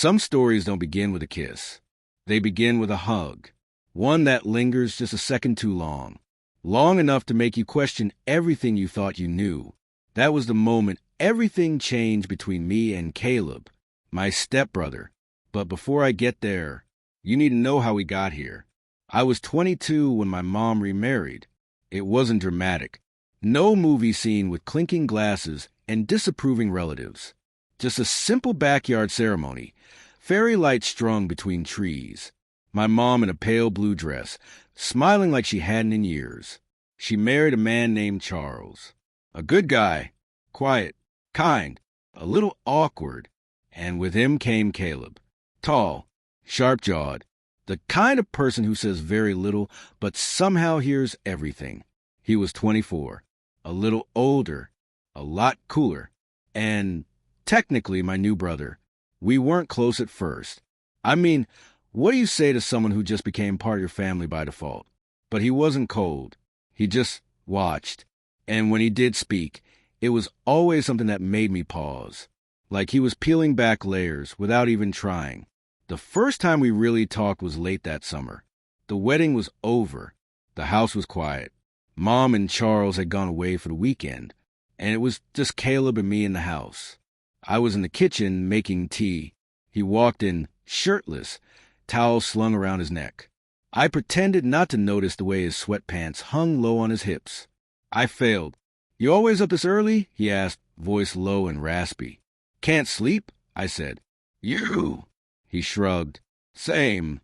Some stories don't begin with a kiss. They begin with a hug, one that lingers just a second too long, long enough to make you question everything you thought you knew. That was the moment everything changed between me and Caleb, my stepbrother. But before I get there, you need to know how we got here. I was 22 when my mom remarried. It wasn't dramatic. No movie scene with clinking glasses and disapproving relatives. Just a simple backyard ceremony, fairy lights strung between trees. My mom in a pale blue dress, smiling like she hadn't in years. She married a man named Charles. A good guy, quiet, kind, a little awkward. And with him came Caleb. Tall, sharp-jawed, the kind of person who says very little but somehow hears everything. He was 24, a little older, a lot cooler, and technically my new brother. We weren't close at first. I mean, what do you say to someone who just became part of your family by default? But he wasn't cold. He just watched. And when he did speak, it was always something that made me pause. Like he was peeling back layers without even trying. The first time we really talked was late that summer. The wedding was over. The house was quiet. Mom and Charles had gone away for the weekend, and it was just Caleb and me in the house. I was in the kitchen making tea. He walked in, shirtless, towel slung around his neck. I pretended not to notice the way his sweatpants hung low on his hips. I failed. "You always up this early?" he asked, voice low and raspy. "Can't sleep?" I said. "You?" He shrugged. "Same."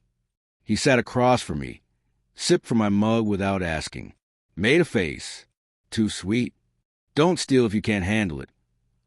He sat across from me, sipped from my mug without asking, made a face. "Too sweet. Don't steal if you can't handle it."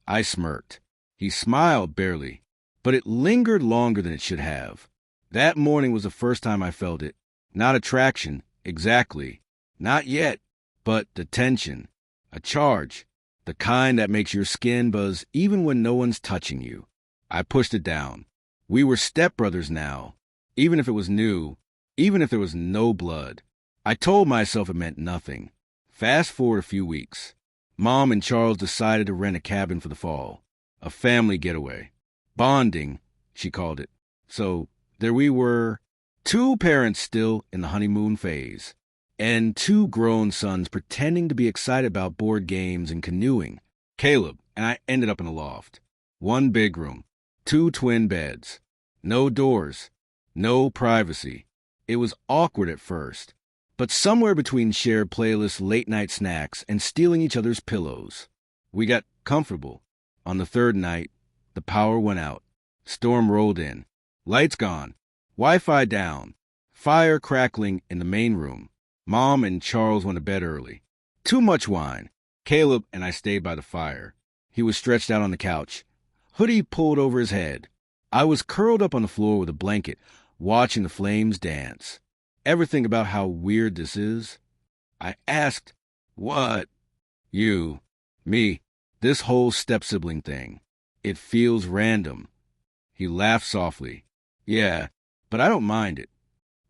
I smirked. He smiled barely, but it lingered longer than it should have. That morning was the first time I felt it. Not attraction, exactly. Not yet, but the tension. A charge. The kind that makes your skin buzz even when no one's touching you. I pushed it down. We were stepbrothers now, even if it was new, even if there was no blood. I told myself it meant nothing. Fast forward a few weeks. Mom and Charles decided to rent a cabin for the fall. A family getaway. Bonding, she called it. So there we were, two parents still in the honeymoon phase, and two grown sons pretending to be excited about board games and canoeing. Caleb and I ended up in a loft. One big room, two twin beds. No doors, no privacy. It was awkward at first, but somewhere between shared playlists, late-night snacks, and stealing each other's pillows, we got comfortable. On the third night, the power went out. Storm rolled in. Lights gone. Wi-Fi down. Fire crackling in the main room. Mom and Charles went to bed early. Too much wine. Caleb and I stayed by the fire. He was stretched out on the couch, hoodie pulled over his head. I was curled up on the floor with a blanket, watching the flames dance. Ever think about how weird this is? I asked, "What?" "You. Me. This whole step-sibling thing. It feels random." He laughed softly. "Yeah, but I don't mind it."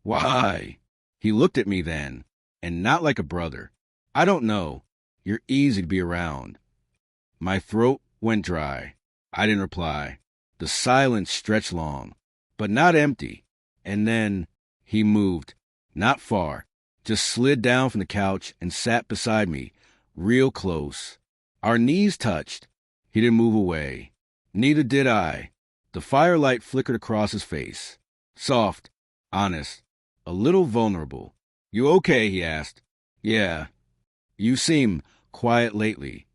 "Why?" He looked at me then, and not like a brother. "I don't know. You're easy to be around." My throat went dry. I didn't reply. The silence stretched long, but not empty. And then he moved, not far, just slid down from the couch and sat beside me, real close. Our knees touched. He didn't move away. Neither did I. The firelight flickered across his face. Soft, honest, a little vulnerable. "You okay?" he asked. "Yeah." "You seem quiet lately."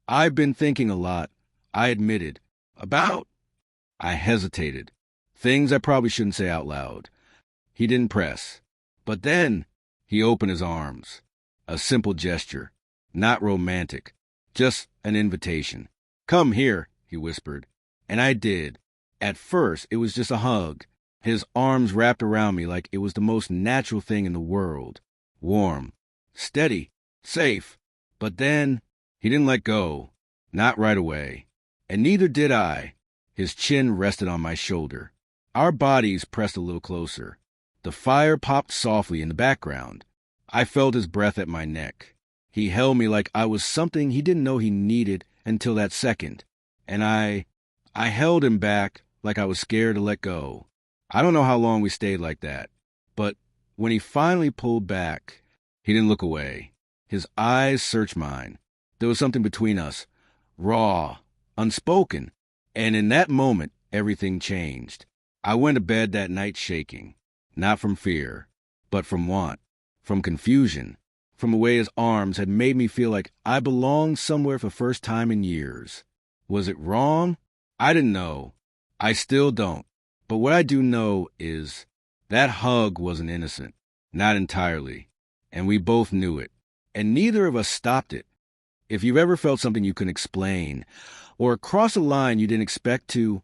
"I've been thinking a lot," I admitted. "About?" I hesitated. Things I probably shouldn't say out loud. He didn't press. But then he opened his arms. A simple gesture. Not romantic. Just an invitation. "Come here," he whispered. And I did. At first, it was just a hug. His arms wrapped around me like it was the most natural thing in the world. Warm. Steady. Safe. But then he didn't let go. Not right away. And neither did I. His chin rested on my shoulder. Our bodies pressed a little closer. The fire popped softly in the background. I felt his breath at my neck. He held me like I was something he didn't know he needed until that second. And I held him back like I was scared to let go. I don't know how long we stayed like that, but when he finally pulled back, he didn't look away. His eyes searched mine. There was something between us, raw, unspoken, and in that moment, everything changed. I went to bed that night shaking, not from fear, but from want, from confusion, from the way his arms had made me feel like I belonged somewhere for the first time in years. Was it wrong? I didn't know. I still don't. But what I do know is that hug wasn't innocent, not entirely, and we both knew it, and neither of us stopped it. If you've ever felt something you couldn't explain, or cross a line you didn't expect to,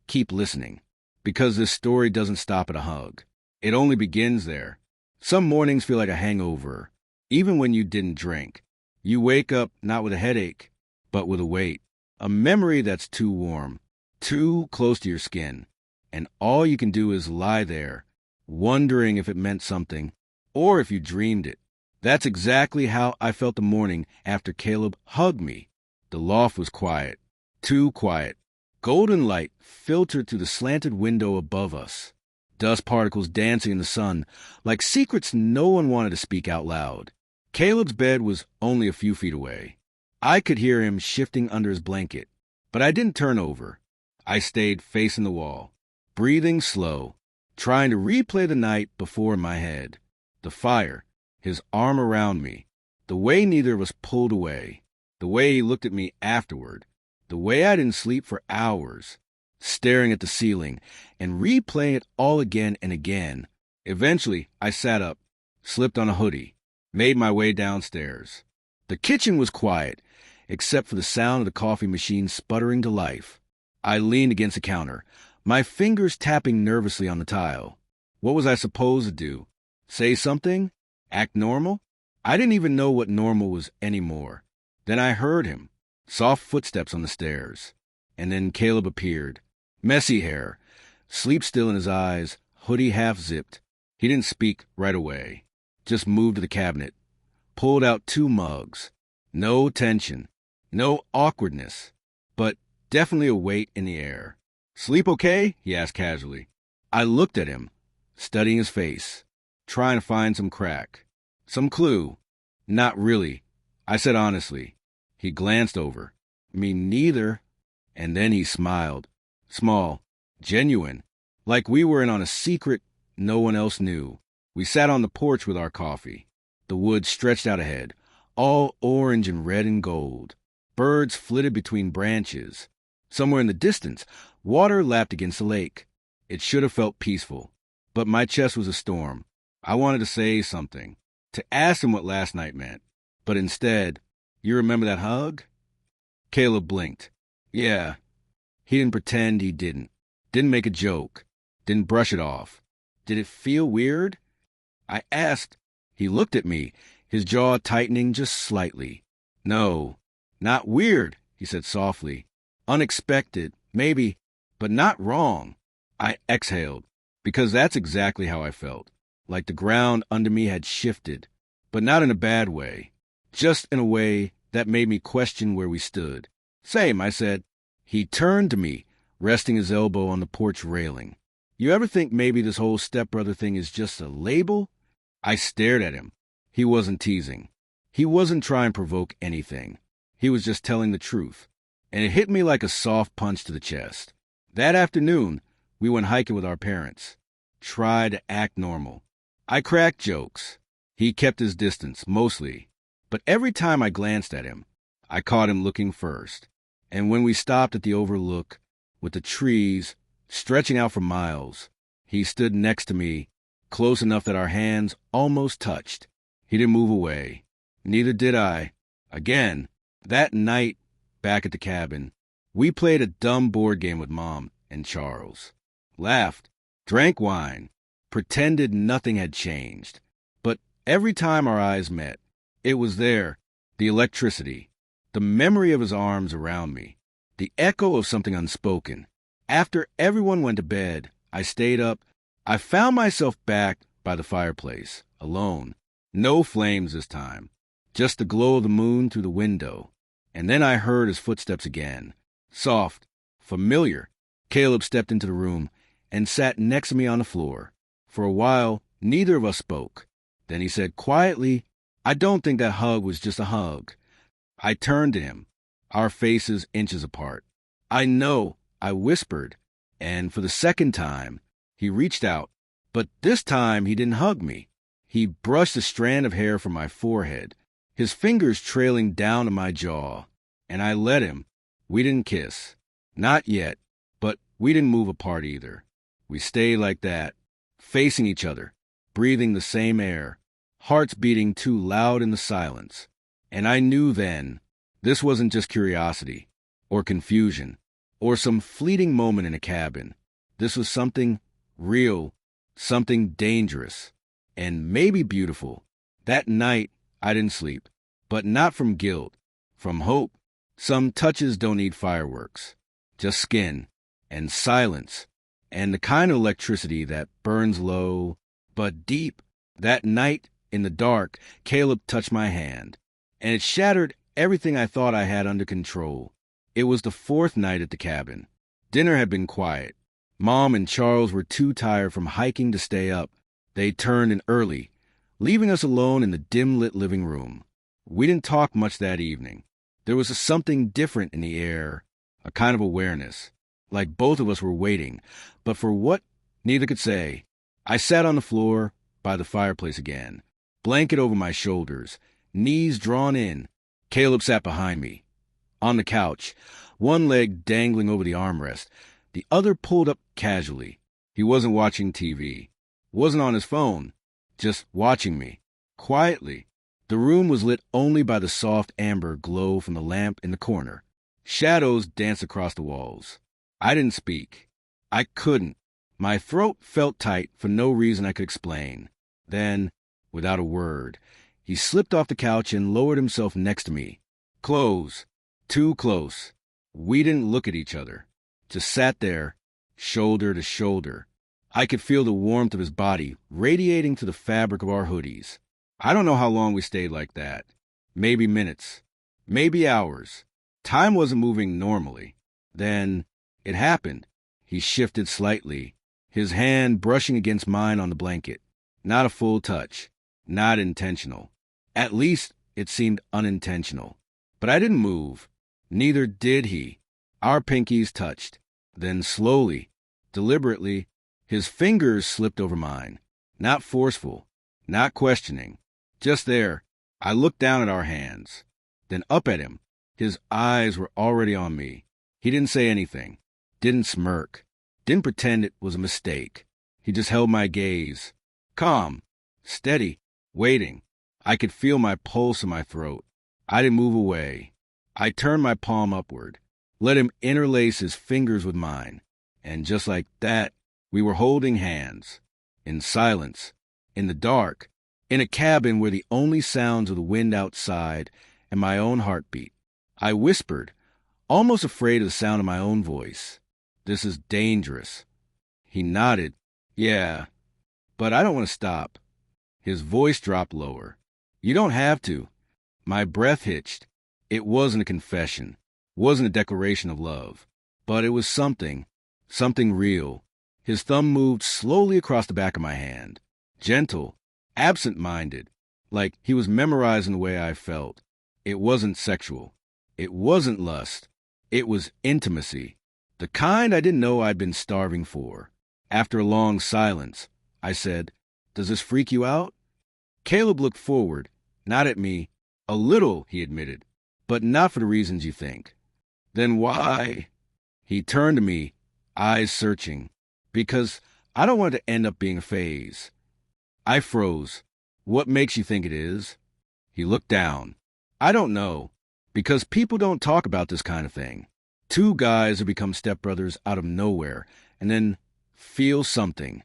keep listening, because this story doesn't stop at a hug. It only begins there. Some mornings feel like a hangover, even when you didn't drink. You wake up not with a headache, but with a weight, a memory that's too warm, too close to your skin, and all you can do is lie there, wondering if it meant something, or if you dreamed it. That's exactly how I felt the morning after Caleb hugged me. The loft was quiet, too quiet. Golden light filtered through the slanted window above us. Dust particles dancing in the sun, like secrets no one wanted to speak out loud. Caleb's bed was only a few feet away. I could hear him shifting under his blanket, but I didn't turn over. I stayed facing the wall, breathing slow, trying to replay the night before in my head. The fire, his arm around me, the way neither of us pulled away, the way he looked at me afterward, the way I didn't sleep for hours, staring at the ceiling and replaying it all again and again. Eventually, I sat up, slipped on a hoodie, made my way downstairs. The kitchen was quiet, except for the sound of the coffee machine sputtering to life. I leaned against the counter, my fingers tapping nervously on the tile. What was I supposed to do? Say something? Act normal? I didn't even know what normal was anymore. Then I heard him, soft footsteps on the stairs. And then Caleb appeared. Messy hair, sleep still in his eyes, hoodie half-zipped. He didn't speak right away, just moved to the cabinet, pulled out 2 mugs. No tension, no awkwardness, but definitely a weight in the air. "Sleep okay?" he asked casually. I looked at him, studying his face, trying to find some crack, some clue. Not really, I said honestly. He glanced over. Me neither. And then he smiled. Small, genuine, like we were in on a secret no one else knew. We sat on the porch with our coffee. The woods stretched out ahead, all orange and red and gold. Birds flitted between branches. Somewhere in the distance, water lapped against the lake. It should have felt peaceful, but my chest was a storm. I wanted to say something, to ask him what last night meant. But instead, "You remember that hug?" Caleb blinked. Yeah. He didn't pretend he didn't. Didn't make a joke. Didn't brush it off. Did it feel weird? I asked. He looked at me, his jaw tightening just slightly. "No, not weird," he said softly. "Unexpected, maybe, but not wrong." I exhaled, because that's exactly how I felt. Like the ground under me had shifted, but not in a bad way. Just in a way that made me question where we stood. "Same," I said. He turned to me, resting his elbow on the porch railing. "You ever think maybe this whole stepbrother thing is just a label?" I stared at him. He wasn't teasing. He wasn't trying to provoke anything. He was just telling the truth. And it hit me like a soft punch to the chest. That afternoon, we went hiking with our parents. Tried to act normal. I cracked jokes. He kept his distance, mostly. But every time I glanced at him, I caught him looking first. And when we stopped at the overlook, with the trees stretching out for miles, he stood next to me, close enough that our hands almost touched. He didn't move away. Neither did I. Again, that night, back at the cabin, we played a dumb board game with Mom and Charles. Laughed, drank wine, pretended nothing had changed. But every time our eyes met, it was there, the electricity, the memory of his arms around me, the echo of something unspoken. After everyone went to bed, I stayed up. I found myself back by the fireplace, alone. No flames this time, just the glow of the moon through the window. And then I heard his footsteps again, soft, familiar, Caleb stepped into the room and sat next to me on the floor. For a while, neither of us spoke. Then he said quietly, "I don't think that hug was just a hug." I turned to him, our faces inches apart. "I know," I whispered, and for the second time, he reached out, but this time he didn't hug me. He brushed a strand of hair from my forehead, his fingers trailing down to my jaw, and I let him. We didn't kiss. Not yet, but we didn't move apart either. We stayed like that, facing each other, breathing the same air, hearts beating too loud in the silence. And I knew then, this wasn't just curiosity, or confusion, or some fleeting moment in a cabin. This was something real, something dangerous, and maybe beautiful. That night, I didn't sleep, but not from guilt, from hope. Some touches don't need fireworks, just skin, and silence, and the kind of electricity that burns low, but deep. That night, in the dark, Caleb touched my hand, and it shattered everything I thought I had under control. It was the fourth night at the cabin. Dinner had been quiet. Mom and Charles were too tired from hiking to stay up. They turned in early, leaving us alone in the dim-lit living room. We didn't talk much that evening. There was something different in the air, a kind of awareness, like both of us were waiting, but for what, neither could say. I sat on the floor by the fireplace again, blanket over my shoulders, knees drawn in. Caleb sat behind me, on the couch, one leg dangling over the armrest, the other pulled up casually. He wasn't watching TV, wasn't on his phone, just watching me, quietly. The room was lit only by the soft amber glow from the lamp in the corner. Shadows danced across the walls. I didn't speak. I couldn't. My throat felt tight for no reason I could explain. Then, without a word, he slipped off the couch and lowered himself next to me. Close. Too close. We didn't look at each other. Just sat there, shoulder to shoulder. I could feel the warmth of his body radiating to the fabric of our hoodies. I don't know how long we stayed like that. Maybe minutes. Maybe hours. Time wasn't moving normally. Then, it happened. He shifted slightly, his hand brushing against mine on the blanket. Not a full touch. Not intentional. At least, it seemed unintentional. But I didn't move. Neither did he. Our pinkies touched. Then slowly, deliberately, his fingers slipped over mine. Not forceful. Not questioning. Just there. I looked down at our hands. Then up at him. His eyes were already on me. He didn't say anything. Didn't smirk. Didn't pretend it was a mistake. He just held my gaze. Calm. Steady. Waiting. I could feel my pulse in my throat. I didn't move away. I turned my palm upward. Let him interlace his fingers with mine. And just like that, we were holding hands. In silence. In the dark. In a cabin where the only sounds were the wind outside and my own heartbeat. I whispered, almost afraid of the sound of my own voice. "This is dangerous." He nodded. "Yeah, but I don't want to stop." His voice dropped lower. "You don't have to." My breath hitched. It wasn't a confession, wasn't a declaration of love, but it was something real. His thumb moved slowly across the back of my hand, gentle, absent-minded, like he was memorizing the way I felt. It wasn't sexual. It wasn't lust. It was intimacy. The kind I didn't know I'd been starving for. After a long silence, I said, "Does this freak you out?" Caleb looked forward, not at me. "A little," he admitted, "but not for the reasons you think." "Then why?" He turned to me, eyes searching. "Because I don't want it to end up being a phase." I froze. "What makes you think it is?" He looked down. "I don't know. Because people don't talk about this kind of thing. Two guys who become stepbrothers out of nowhere, and then feel something."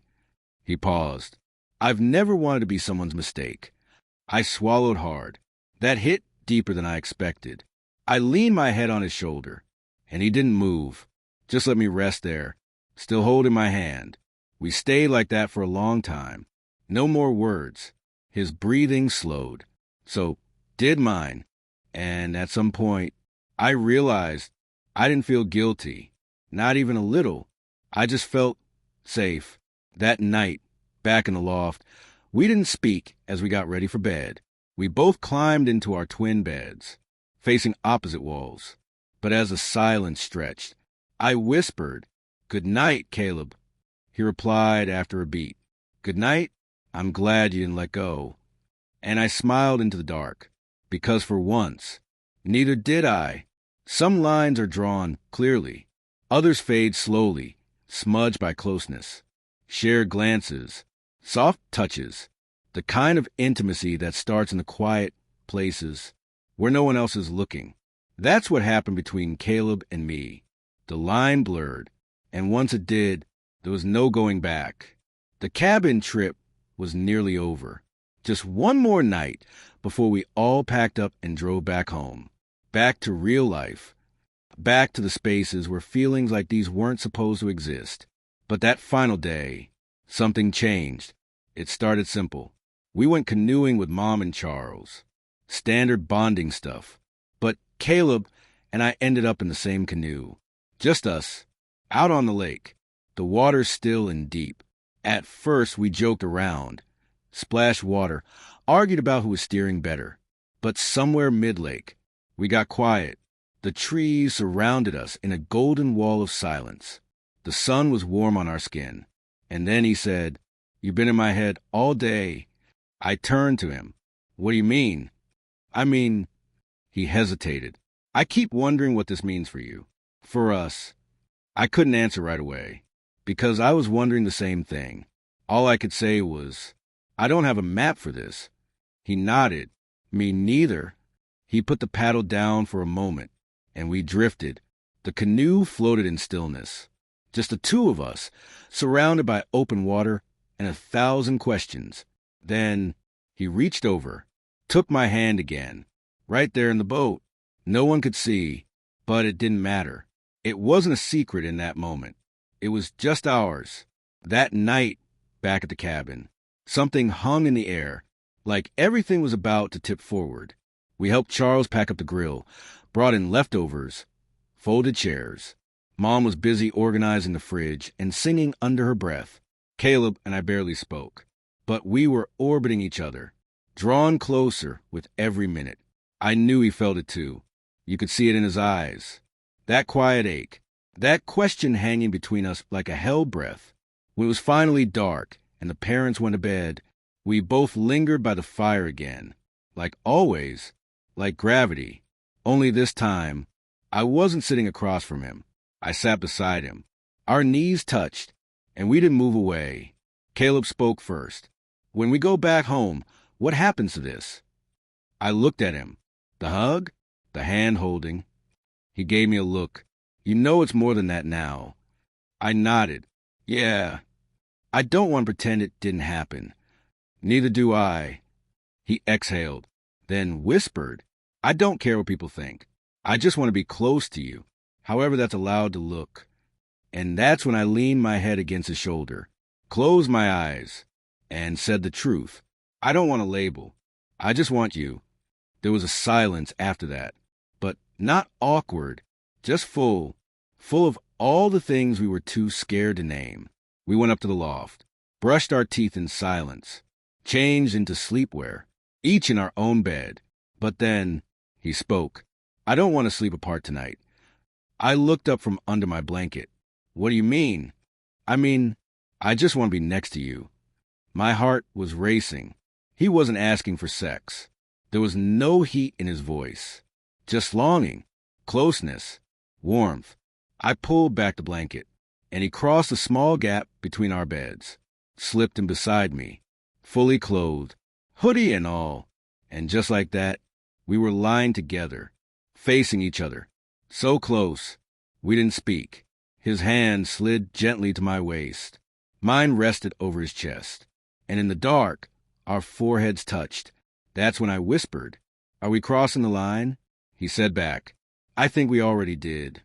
He paused. "I've never wanted to be someone's mistake." I swallowed hard. That hit deeper than I expected. I leaned my head on his shoulder, and he didn't move. Just let me rest there, still holding my hand. We stayed like that for a long time. No more words. His breathing slowed. So did mine. And at some point, I realized I didn't feel guilty. Not even a little. I just felt safe. That night, back in the loft, we didn't speak as we got ready for bed. We both climbed into our twin beds, facing opposite walls. But as the silence stretched, I whispered, "Good night, Caleb." He replied after a beat, "Good night. I'm glad you didn't let go." And I smiled into the dark, because for once, neither did I. Some lines are drawn clearly. Others fade slowly, smudged by closeness. Shared glances, soft touches, the kind of intimacy that starts in the quiet places where no one else is looking. That's what happened between Caleb and me. The line blurred, and once it did, there was no going back. The cabin trip was nearly over. Just one more night before we all packed up and drove back home. Back to real life. Back to the spaces where feelings like these weren't supposed to exist. But that final day, something changed. It started simple. We went canoeing with Mom and Charles. Standard bonding stuff. But Caleb and I ended up in the same canoe. Just us, out on the lake. The water's still and deep. At first, we joked around, splashed water, argued about who was steering better. But somewhere mid-lake, we got quiet. The trees surrounded us in a golden wall of silence. The sun was warm on our skin. And then he said, "You've been in my head all day." I turned to him. "What do you mean?" "I mean," he hesitated. "I keep wondering what this means for you. For us." I couldn't answer right away, because I was wondering the same thing. All I could say was, "I don't have a map for this." He nodded. "Me neither." He put the paddle down for a moment, and we drifted. The canoe floated in stillness. Just the two of us, surrounded by open water and 1,000 questions. Then he reached over, took my hand again, right there in the boat. No one could see, but it didn't matter. It wasn't a secret in that moment. It was just ours. That night, back at the cabin, something hung in the air, like everything was about to tip forward. We helped Charles pack up the grill, brought in leftovers, folded chairs. Mom was busy organizing the fridge and singing under her breath. Caleb and I barely spoke, but we were orbiting each other, drawn closer with every minute. I knew he felt it too. You could see it in his eyes. That quiet ache, that question hanging between us like a hell breath. When it was finally dark and the parents went to bed, we both lingered by the fire again. Like always, like gravity. Only this time, I wasn't sitting across from him. I sat beside him. Our knees touched, and we didn't move away. Caleb spoke first. "When we go back home, what happens to this?" I looked at him. The hug? The hand holding? He gave me a look. "You know it's more than that now." I nodded. "Yeah. I don't want to pretend it didn't happen." "Neither do I." He exhaled, then whispered, "I don't care what people think. I just want to be close to you, however that's allowed to look." And that's when I leaned my head against his shoulder, closed my eyes, and said the truth. "I don't want a label. I just want you." There was a silence after that, but not awkward, just full of all the things we were too scared to name. We went up to the loft, brushed our teeth in silence, changed into sleepwear, each in our own bed. But then he spoke. "I don't want to sleep apart tonight." I looked up from under my blanket. "What do you mean?" "I mean, I just want to be next to you." My heart was racing. He wasn't asking for sex. There was no heat in his voice, just longing, closeness, warmth. I pulled back the blanket, and he crossed the small gap between our beds, slipped in beside me, fully clothed, hoodie and all. And just like that, we were lying together, facing each other, so close, we didn't speak. His hand slid gently to my waist. Mine rested over his chest. And in the dark, our foreheads touched. That's when I whispered, "Are we crossing the line?" He said back, "I think we already did."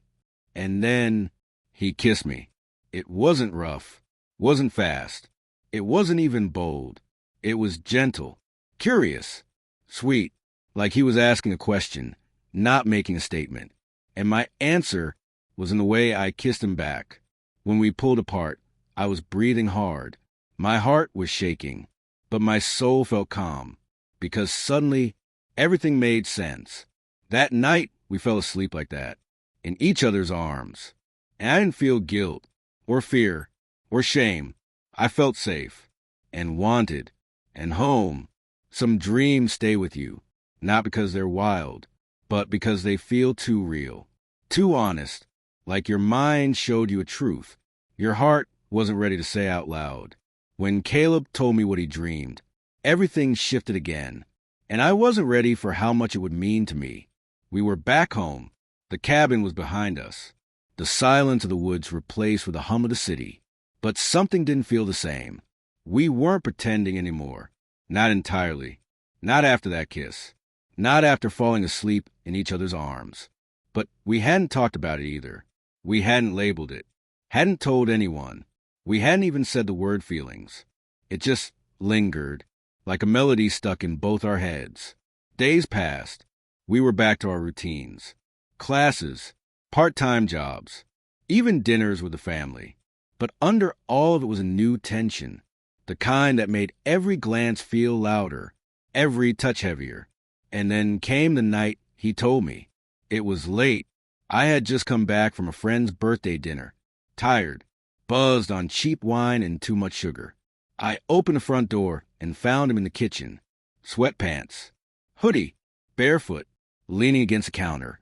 And then he kissed me. It wasn't rough, wasn't fast. It wasn't even bold. It was gentle, curious, sweet, like he was asking a question, not making a statement. And my answer was in the way I kissed him back. When we pulled apart, I was breathing hard. My heart was shaking, but my soul felt calm, because suddenly everything made sense. That night, we fell asleep like that, in each other's arms. And I didn't feel guilt, or fear, or shame. I felt safe, and wanted, and home. Some dreams stay with you, not because they're wild, but because they feel too real, too honest, like your mind showed you a truth your heart wasn't ready to say out loud. When Caleb told me what he dreamed, everything shifted again, and I wasn't ready for how much it would mean to me. We were back home. The cabin was behind us. The silence of the woods replaced with the hum of the city. But something didn't feel the same. We weren't pretending anymore. Not entirely. Not after that kiss. Not after falling asleep in each other's arms. But we hadn't talked about it either. We hadn't labeled it. Hadn't told anyone. We hadn't even said the word feelings. It just lingered, like a melody stuck in both our heads. Days passed. We were back to our routines. Classes, part-time jobs, even dinners with the family. But under all of it was a new tension, the kind that made every glance feel louder, every touch heavier. And then came the night he told me. It was late. I had just come back from a friend's birthday dinner, tired, buzzed on cheap wine and too much sugar. I opened the front door and found him in the kitchen, sweatpants, hoodie, barefoot, leaning against the counter,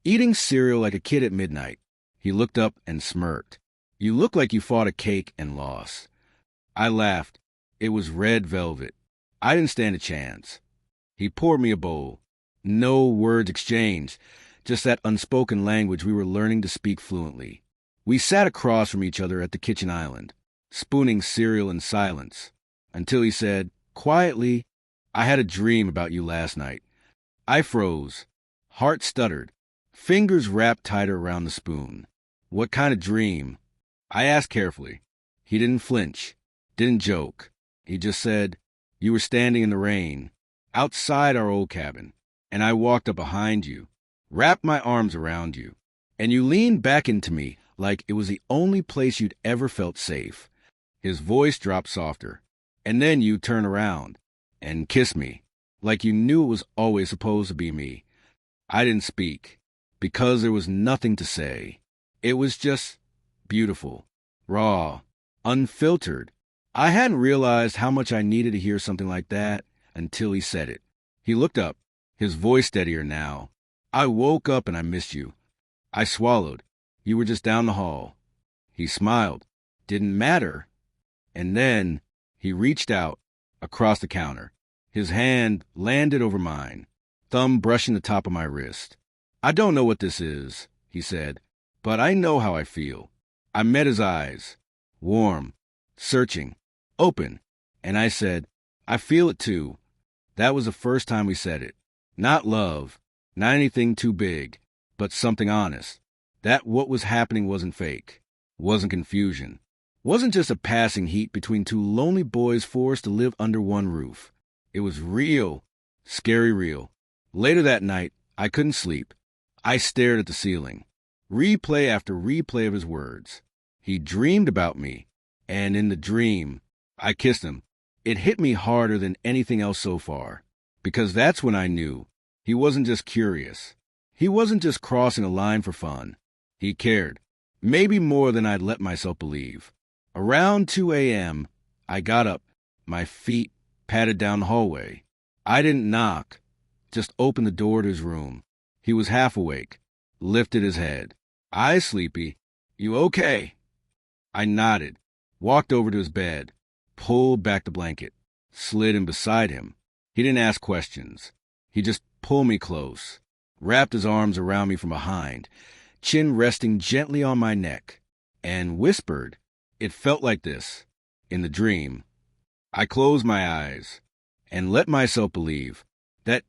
eating cereal like a kid at midnight. He looked up and smirked. "You look like you fought a cake and lost." I laughed. It was red velvet. I didn't stand a chance. He poured me a bowl. No words exchanged, just that unspoken language we were learning to speak fluently. We sat across from each other at the kitchen island, spooning cereal in silence, until he said, quietly, "I had a dream about you last night." I froze. Heart stuttered. Fingers wrapped tighter around the spoon. "What kind of dream?" I asked carefully. He didn't flinch, didn't joke. He just said, "You were standing in the rain, outside our old cabin, and I walked up behind you, wrapped my arms around you, and you leaned back into me like it was the only place you'd ever felt safe." His voice dropped softer. "And then you turned around and kissed me, like you knew it was always supposed to be me." I didn't speak, because there was nothing to say. It was just beautiful, raw, unfiltered. I hadn't realized how much I needed to hear something like that until he said it. He looked up, his voice steadier now. "I woke up and I missed you." I swallowed. "You were just down the hall." He smiled. "Didn't matter." And then he reached out across the counter. His hand landed over mine, thumb brushing the top of my wrist. "I don't know what this is," he said, "but I know how I feel." I met his eyes, warm, searching, open, and I said, "I feel it too." That was the first time we said it. Not love, not anything too big, but something honest. That what was happening wasn't fake, wasn't confusion, wasn't just a passing heat between two lonely boys forced to live under one roof. It was real, scary real. Later that night, I couldn't sleep. I stared at the ceiling, replay after replay of his words. He dreamed about me, and in the dream, I kissed him. It hit me harder than anything else so far, because that's when I knew he wasn't just curious. He wasn't just crossing a line for fun. He cared, maybe more than I'd let myself believe. Around 2 a.m., I got up, my feet padded down the hallway. I didn't knock, just opened the door to his room. He was half awake, lifted his head. "Eyes sleepy. You okay?" I nodded, walked over to his bed, pulled back the blanket, slid in beside him. He didn't ask questions. He just pulled me close, wrapped his arms around me from behind, chin resting gently on my neck, and whispered. It felt like this, in the dream. I closed my eyes and let myself believe that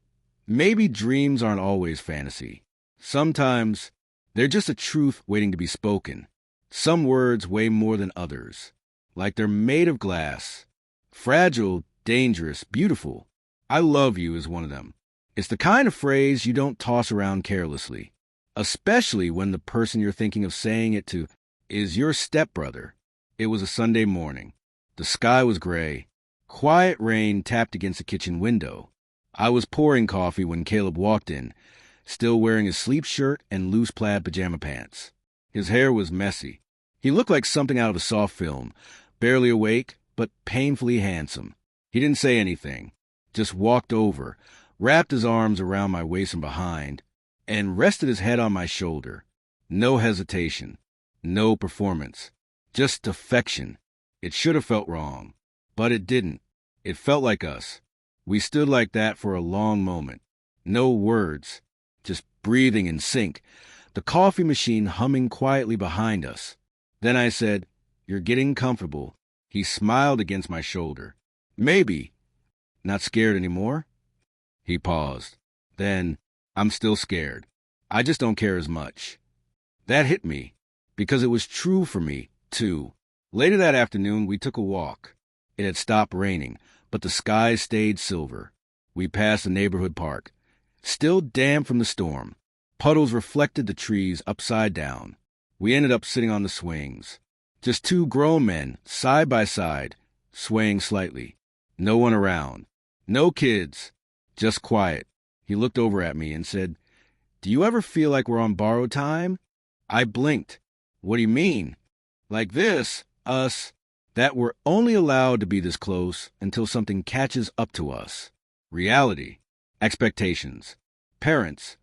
maybe dreams aren't always fantasy. Sometimes they're just a truth waiting to be spoken. Some words weigh more than others, like they're made of glass. Fragile, dangerous, beautiful. "I love you" is one of them. It's the kind of phrase you don't toss around carelessly, especially when the person you're thinking of saying it to is your stepbrother. It was a Sunday morning. The sky was gray. Quiet rain tapped against the kitchen window. I was pouring coffee when Caleb walked in, still wearing his sleep shirt and loose plaid pajama pants. His hair was messy. He looked like something out of a soft film, barely awake, but painfully handsome. He didn't say anything, just walked over, wrapped his arms around my waist from behind, and rested his head on my shoulder. No hesitation, no performance, just affection. It should have felt wrong, but it didn't. It felt like us. We stood like that for a long moment. No words, just breathing in sync, the coffee machine humming quietly behind us. Then I said, "You're getting comfortable." He smiled against my shoulder. "Maybe. Not scared anymore?" He paused. Then, "I'm still scared. I just don't care as much." That hit me, because it was true for me, too. Later that afternoon, we took a walk. It had stopped raining, but the sky stayed silver. We passed the neighborhood park, still damp from the storm. Puddles reflected the trees upside down. We ended up sitting on the swings. Just two grown men, side by side, swaying slightly. No one around. No kids. Just quiet. He looked over at me and said, "Do you ever feel like we're on borrowed time?" I blinked. "What do you mean?" "Like this, us, that we're only allowed to be this close until something catches up to us. Reality. Expectations. Parents."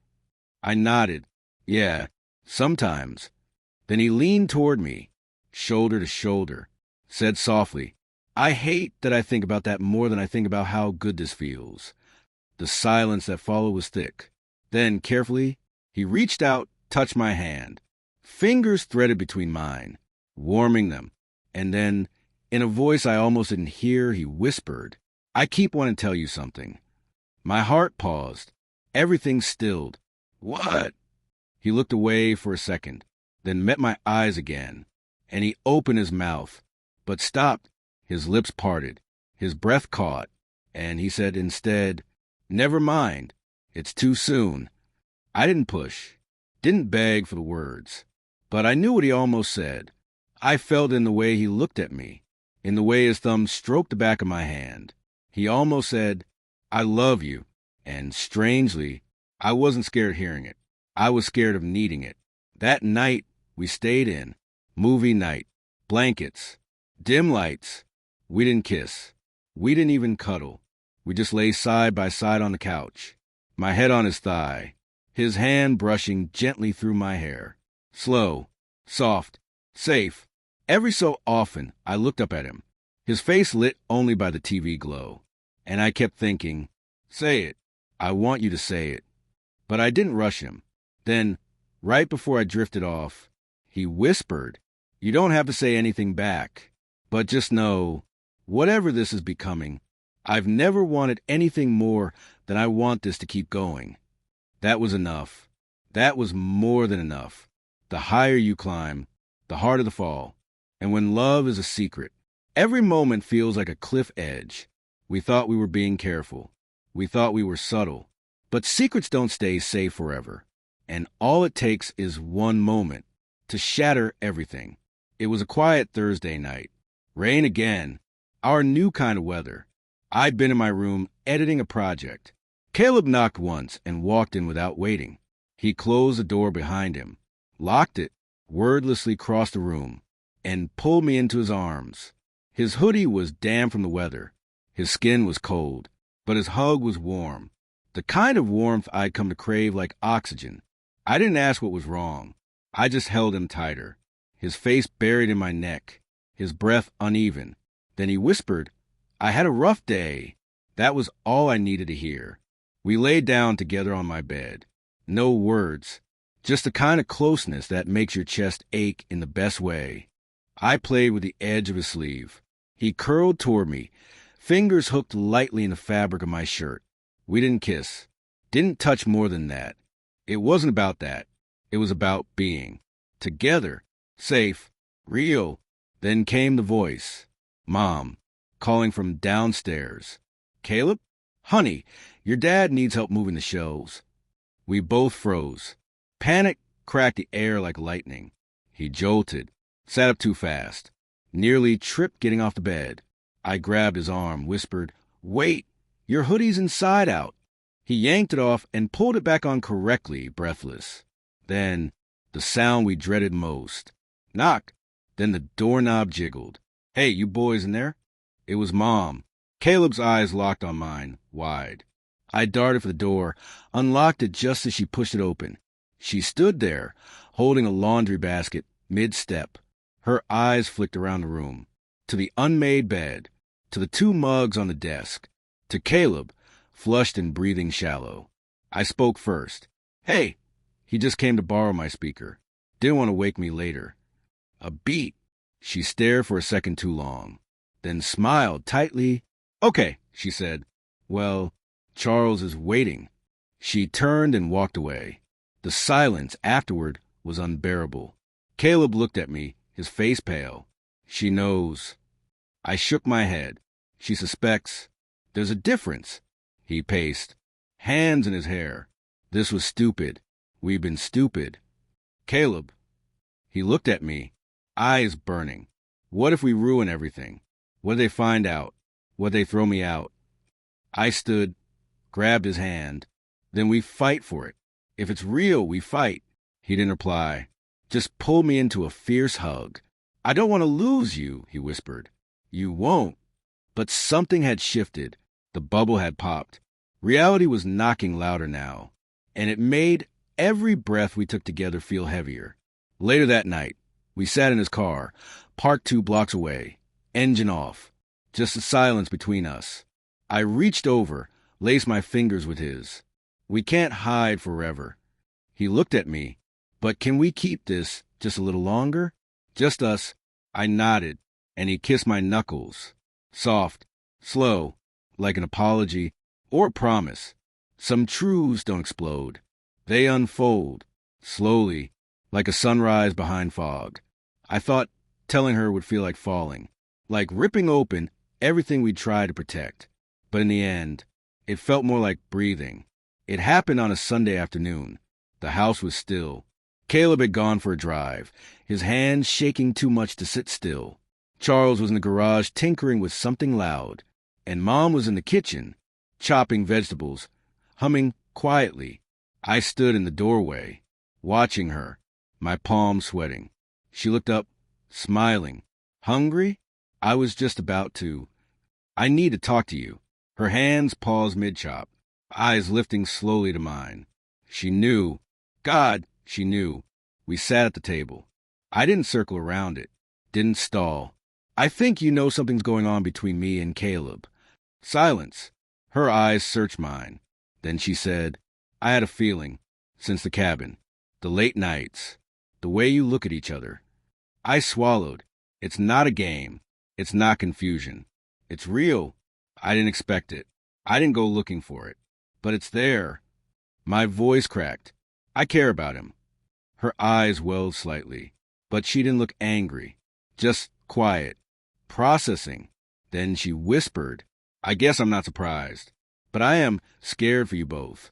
I nodded. "Yeah, sometimes." Then he leaned toward me, shoulder to shoulder, said softly, "I hate that I think about that more than I think about how good this feels." The silence that followed was thick. Then, carefully, he reached out, touched my hand. Fingers threaded between mine, warming them. And then, in a voice I almost didn't hear, he whispered, "I keep wanting to tell you something." My heart paused. Everything stilled. "What?" He looked away for a second, then met my eyes again, and he opened his mouth, but stopped. His lips parted, his breath caught, and he said instead, "Never mind. It's too soon." I didn't push, didn't beg for the words, but I knew what he almost said. I felt in the way he looked at me, in the way his thumb stroked the back of my hand. He almost said, "I love you," and strangely, I wasn't scared hearing it. I was scared of needing it. That night, we stayed in. Movie night. Blankets. Dim lights. We didn't kiss. We didn't even cuddle. We just lay side by side on the couch. My head on his thigh. His hand brushing gently through my hair. Slow. Soft. Safe. Every so often, I looked up at him. His face lit only by the TV glow. And I kept thinking, "Say it. I want you to say it." But I didn't rush him. Then, right before I drifted off, he whispered, "You don't have to say anything back, but just know, whatever this is becoming, I've never wanted anything more than I want this to keep going." That was enough. That was more than enough. The higher you climb, the harder the fall. And when love is a secret, every moment feels like a cliff edge. We thought we were being careful. We thought we were subtle. But secrets don't stay safe forever. And all it takes is one moment to shatter everything. It was a quiet Thursday night. Rain again. Our new kind of weather. I'd been in my room editing a project. Caleb knocked once and walked in without waiting. He closed the door behind him, locked it, wordlessly crossed the room, and pulled me into his arms. His hoodie was damp from the weather. His skin was cold, but his hug was warm. The kind of warmth I'd come to crave like oxygen. I didn't ask what was wrong. I just held him tighter, his face buried in my neck, his breath uneven. Then he whispered, "I had a rough day." That was all I needed to hear. We lay down together on my bed. No words, just the kind of closeness that makes your chest ache in the best way. I played with the edge of his sleeve. He curled toward me, fingers hooked lightly in the fabric of my shirt. We didn't kiss, didn't touch more than that. It wasn't about that. It was about being together, safe, real. Then came the voice. Mom, calling from downstairs. "Caleb? Honey, your dad needs help moving the shelves." We both froze. Panic cracked the air like lightning. He jolted. Sat up too fast. Nearly tripped getting off the bed. I grabbed his arm, whispered, "Wait, your hoodie's inside out." He yanked it off and pulled it back on correctly, breathless. Then, the sound we dreaded most. Knock. Then the doorknob jiggled. "Hey, you boys in there?" It was Mom. Caleb's eyes locked on mine, wide. I darted for the door, unlocked it just as she pushed it open. She stood there, holding a laundry basket, mid-step. Her eyes flicked around the room, to the unmade bed, to the 2 mugs on the desk, to Caleb, flushed and breathing shallow. I spoke first. "Hey!" He just came to borrow my speaker. Didn't want to wake me later. "A beat." She stared for a second too long, then smiled tightly. "Okay," she said. "Well, Charles is waiting." She turned and walked away. The silence afterward was unbearable. Caleb looked at me, his face pale. "She knows." I shook my head. "She suspects." "There's a difference." He paced, hands in his hair. "This was stupid. We've been stupid." "Caleb." He looked at me, eyes burning. "What if we ruin everything? What if they find out? What if they throw me out?" I stood, grabbed his hand. "Then we fight for it. If it's real, we fight." He didn't reply, just pulled me into a fierce hug. "I don't want to lose you," he whispered. "You won't." But something had shifted. The bubble had popped. Reality was knocking louder now, and it made every breath we took together feel heavier. Later that night, we sat in his car, parked 2 blocks away, engine off, just the silence between us. I reached over, laced my fingers with his. "We can't hide forever." He looked at me. "But can we keep this just a little longer? Just us?" I nodded, and he kissed my knuckles. Soft, slow, like an apology or a promise. Some truths don't explode. They unfold, slowly, like a sunrise behind fog. I thought telling her would feel like falling, like ripping open everything we'd tried to protect. But in the end, it felt more like breathing. It happened on a Sunday afternoon. The house was still. Caleb had gone for a drive, his hands shaking too much to sit still. Charles was in the garage tinkering with something loud, and Mom was in the kitchen, chopping vegetables, humming quietly. I stood in the doorway, watching her, my palms sweating. She looked up, smiling. "Hungry?" I was just about to. "I need to talk to you." Her hands paused mid-chop, eyes lifting slowly to mine. She knew. God, she knew. We sat at the table. I didn't circle around it, didn't stall. "I think you know something's going on between me and Caleb." Silence. Her eyes searched mine. Then she said, "I had a feeling, since the cabin, the late nights, the way you look at each other." I swallowed. It's not a game. It's not confusion. It's real. I didn't expect it. I didn't go looking for it. But it's there. My voice cracked. "I care about him." Her eyes welled slightly, but she didn't look angry, just quiet, processing. Then she whispered, "I guess I'm not surprised, but I am scared for you both."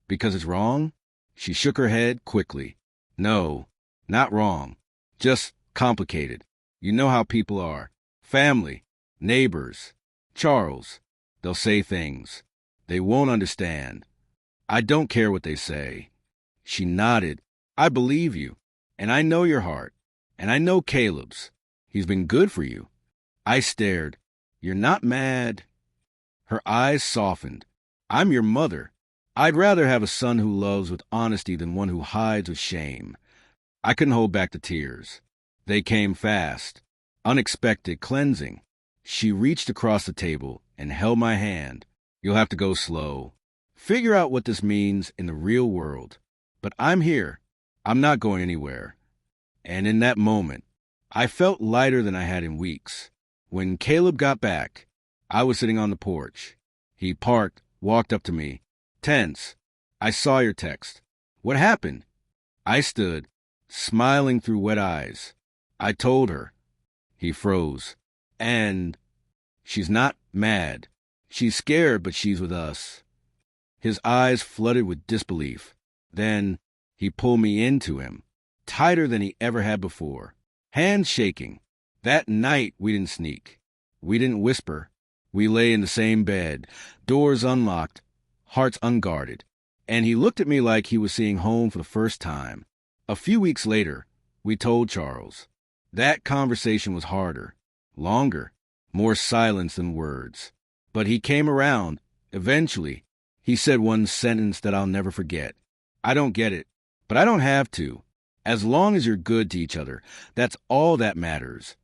"Because it's wrong?" She shook her head quickly. "No, not wrong. Just complicated. You know how people are. Family, neighbors. Charles, they'll say things. They won't understand. I don't care what they say." She nodded. "I believe you. And I know your heart. And I know Caleb's. He's been good for you." I stared. "You're not mad?" Her eyes softened. "I'm your mother. I'd rather have a son who loves with honesty than one who hides with shame." I couldn't hold back the tears. They came fast, unexpected, cleansing. She reached across the table and held my hand. "You'll have to go slow. Figure out what this means in the real world. But I'm here. I'm not going anywhere." And in that moment, I felt lighter than I had in weeks. When Caleb got back, I was sitting on the porch. He parked, walked up to me. Tense. "I saw your text. What happened?" I stood, smiling through wet eyes. I told her. He froze. "And she's not mad. She's scared, but she's with us." His eyes flooded with disbelief. Then he pulled me into him, tighter than he ever had before. hands shaking. That night, we didn't sneak. We didn't whisper. We lay in the same bed, doors unlocked, hearts unguarded. And he looked at me like he was seeing home for the first time. A few weeks later, we told Charles. That conversation was harder, longer, more silence than words. But he came around. Eventually, he said one sentence that I'll never forget. I don't get it, but I don't have to. As long as you're good to each other, that's all that matters.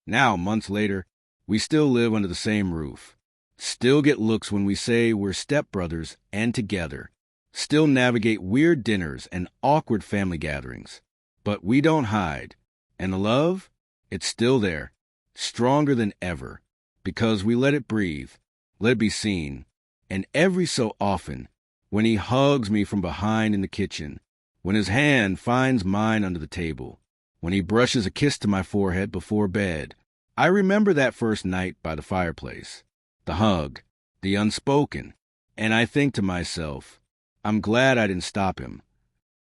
Now, months later, we still live under the same roof. Still get looks when we say we're stepbrothers and together. Still navigate weird dinners and awkward family gatherings. But we don't hide. And the love? It's still there. Stronger than ever. Because we let it breathe. Let it be seen. And every so often, when he hugs me from behind in the kitchen, when his hand finds mine under the table, when he brushes a kiss to my forehead before bed, I remember that first night by the fireplace. The hug. The unspoken. And I think to myself, I'm glad I didn't stop him.